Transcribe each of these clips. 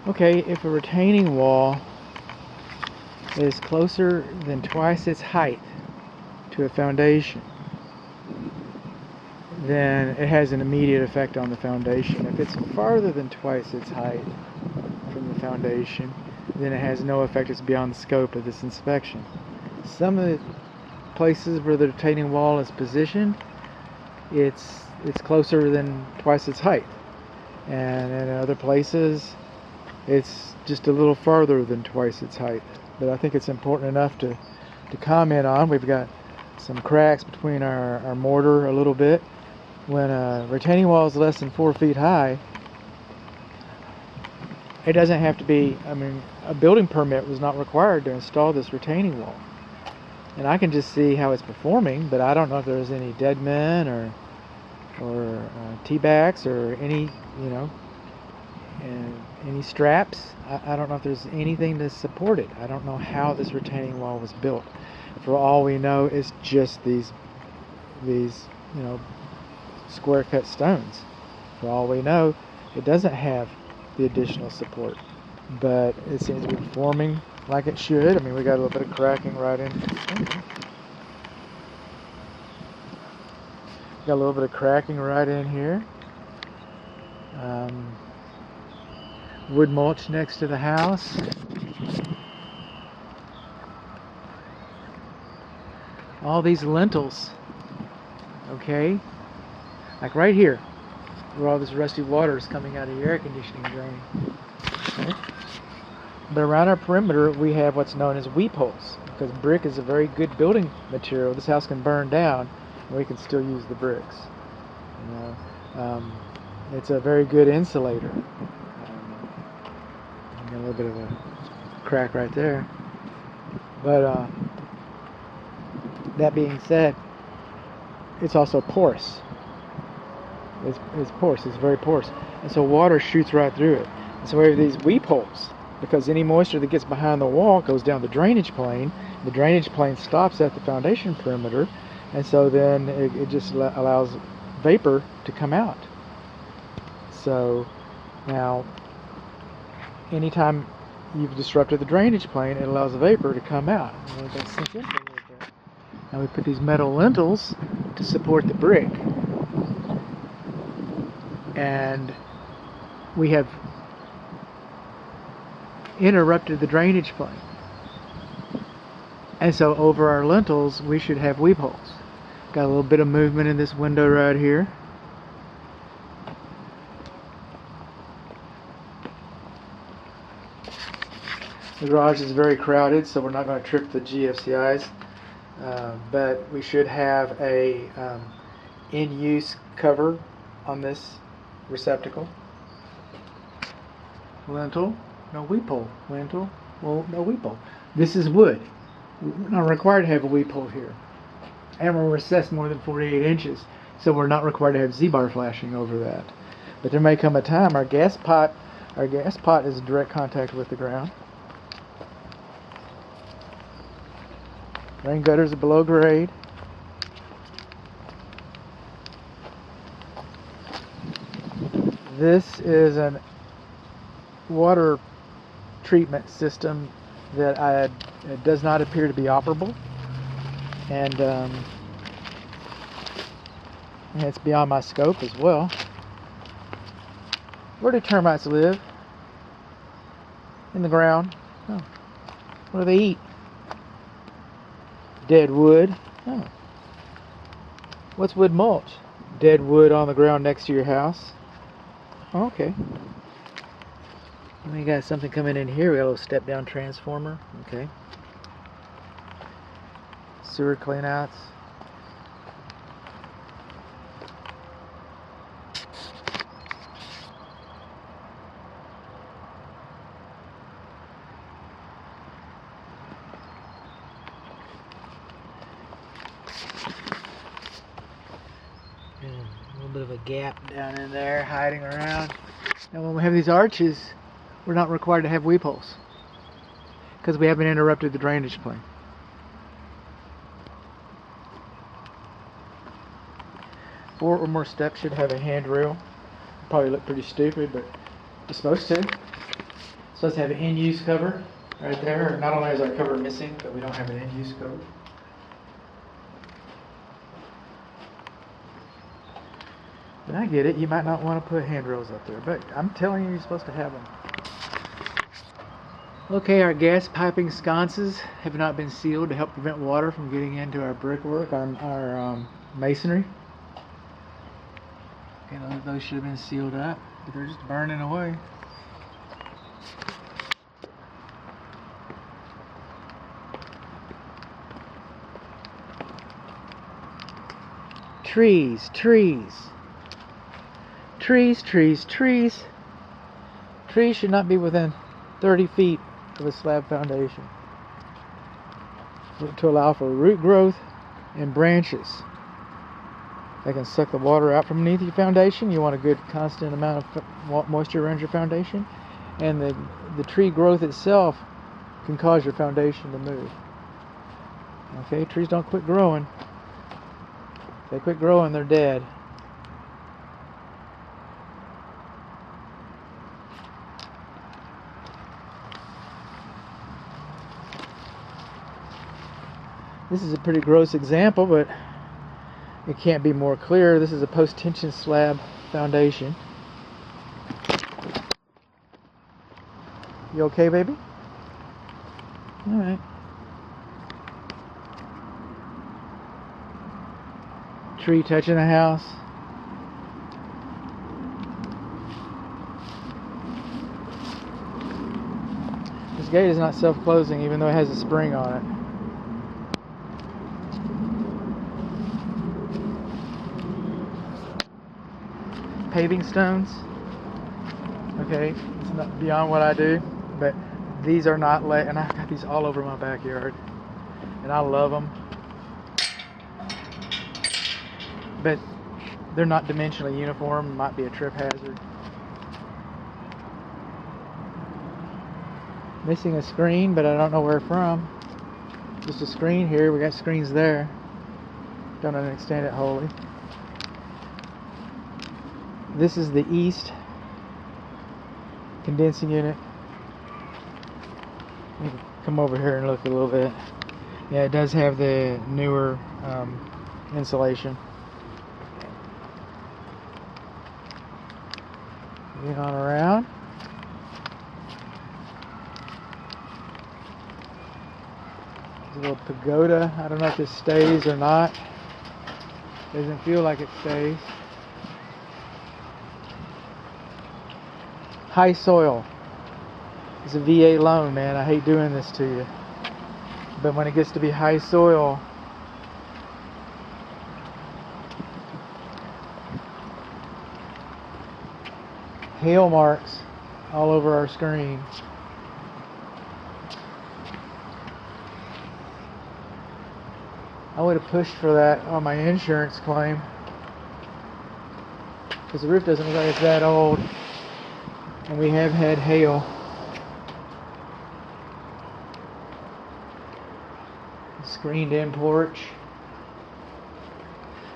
Okay, if a retaining wall is closer than twice its height to a foundation, then it has an immediate effect on the foundation. If it's farther than twice its height from the foundation, then it has no effect. It's beyond the scope of this inspection. Some of the places where the retaining wall is positioned, it's closer than twice its height, and in other places it's just a little farther than twice its height. But I think it's important enough to comment on. We've got some cracks between our mortar a little bit. When a retaining wall is less than 4 feet high, it doesn't have to be, a building permit was not required to install this retaining wall. And I can just see how it's performing, but I don't know if there's any dead men or T-backs or any, any straps. I don't know if there's anything to support it. I don't know how this retaining wall was built. For all we know, it's just these square cut stones. For all we know, it doesn't have the additional support, but it seems to be performing like it should. We got a little bit of cracking right in. Got a little bit of cracking right in here. Wood mulch next to the house. All these lintels, okay, like right here, where all this rusty water is coming out of the air conditioning drain. Okay. But around our perimeter, we have what's known as weep holes, because brick is a very good building material. This house can burn down, and we can still use the bricks. It's a very good insulator. Got a little bit of a crack right there. But that being said, it's also porous. It's porous. It's very porous, and so water shoots right through it. And so we have these weep holes, because any moisture that gets behind the wall goes down the drainage plane. The drainage plane stops at the foundation perimeter, and so then it just allows vapor to come out. So now, anytime you've disrupted the drainage plane, it allows the vapor to come out. And that sinks in for a little bit. Now we put these metal lintels to support the brick, and we have interrupted the drainage plane. And so over our lintels, we should have weep holes. Got a little bit of movement in this window right here. The garage is very crowded, so we're not going to trip the GFCIs, but we should have a in-use cover on this receptacle. Lintel, no weep hole. Lintel, well, no weep hole. This is wood. We're not required to have a weep hole here. And we're recessed more than 48 inches, so we're not required to have Z-bar flashing over that. But there may come a time our gas pot is in direct contact with the ground. Rain gutters are below grade. This is a water treatment system that it does not appear to be operable, and it's beyond my scope as well. Where do termites live? In the ground. Oh. What do they eat? Dead wood. Oh. What's wood mulch? Dead wood on the ground next to your house. Oh, okay. We got something coming in here. We got a little step down transformer. Okay. Sewer cleanouts. A little bit of a gap down in there, hiding around. Now when we have these arches, we're not required to have weep holes, because we haven't interrupted the drainage plane. 4 or more steps should have a handrail. Probably look pretty stupid, but it's supposed to. supposed to have an in-use cover right there. Not only is our cover missing, but we don't have an in-use cover. But I get it, you might not want to put handrails up there, but I'm telling you, you're supposed to have them. Okay, our gas piping sconces have not been sealed to help prevent water from getting into our brickwork, our masonry. Okay, those should have been sealed up, but they're just burning away. Trees, trees. Trees, trees, trees. Trees should not be within 30 feet of a slab foundation to allow for root growth and branches. They can suck the water out from beneath your foundation. You want a good constant amount of moisture around your foundation. And the tree growth itself can cause your foundation to move. Okay, trees don't quit growing. If they quit growing, they're dead. This is a pretty gross example, but it can't be more clear. This is a post-tension slab foundation. You okay, baby? All right. Tree touching the house. This gate is not self-closing, even though it has a spring on it. Paving stones. Okay, it's not beyond what I do, but these are not and I've got these all over my backyard, and I love them, but they're not dimensionally uniform. Might be a trip hazard. Missing a screen, but I don't know where from. Just a screen here. We got screens there. Don't understand it wholly. This is the east condensing unit. You can come over here and look a little bit. Yeah, it does have the newer insulation. Moving on around. There's a little pagoda. I don't know if this stays or not. Doesn't feel like it stays. High soil. It's a VA loan, man. I hate doing this to you. But when it gets to be high soil, hail marks all over our screen. I would have pushed for that on my insurance claim, because the roof doesn't look like it's that old. And we have had hail. Screened in porch.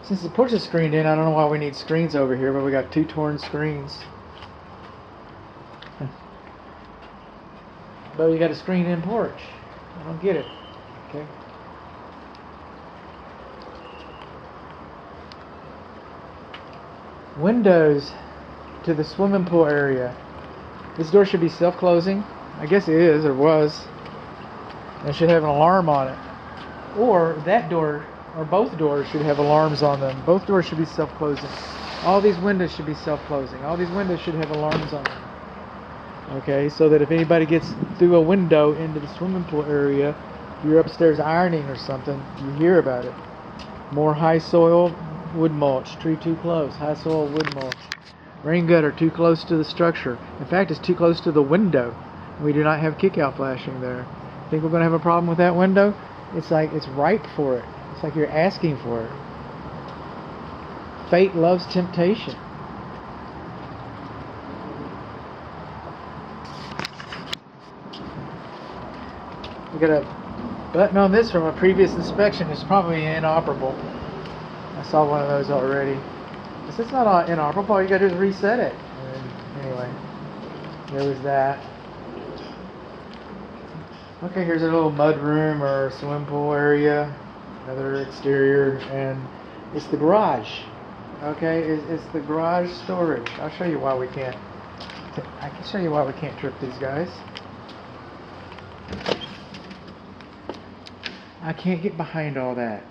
Since the porch is screened in, I don't know why we need screens over here, but we got 2 torn screens. But we got a screened in porch. I don't get it. Okay. Windows to the swimming pool area. This door should be self-closing. I guess it is, or was. And it should have an alarm on it. Or that door, or both doors should have alarms on them. Both doors should be self-closing. All these windows should be self-closing. All these windows should have alarms on them. Okay, so that if anybody gets through a window into the swimming pool area, you're upstairs ironing or something, you hear about it. More high soil, wood mulch. Tree too close. High soil, wood mulch. Rain gutter too close to the structure. In fact, it's too close to the window. We do not have kick-out flashing there. Think we're going to have a problem with that window? It's like it's ripe for it. It's like you're asking for it. Fate loves temptation. We got a button on this from a previous inspection. It's probably inoperable. I saw one of those already. If it's not inoperable, all you gotta do is reset it. And anyway, there was that. Okay, here's a little mud room or swimming pool area, another exterior, and it's the garage. Okay, it's the garage storage. I'll show you why we can't. I can show you why we can't trip these guys. I can't get behind all that.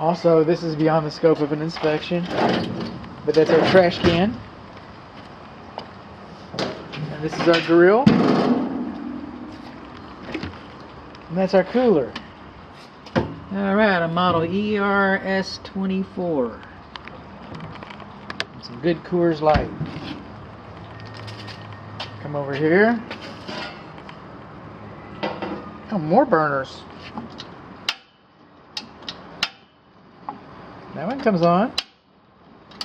Also, this is beyond the scope of an inspection, but that's our trash can. And this is our grill. And that's our cooler. Alright, a model ERS24. Some good Coors Light. Come over here. Oh, more burners. That one comes on.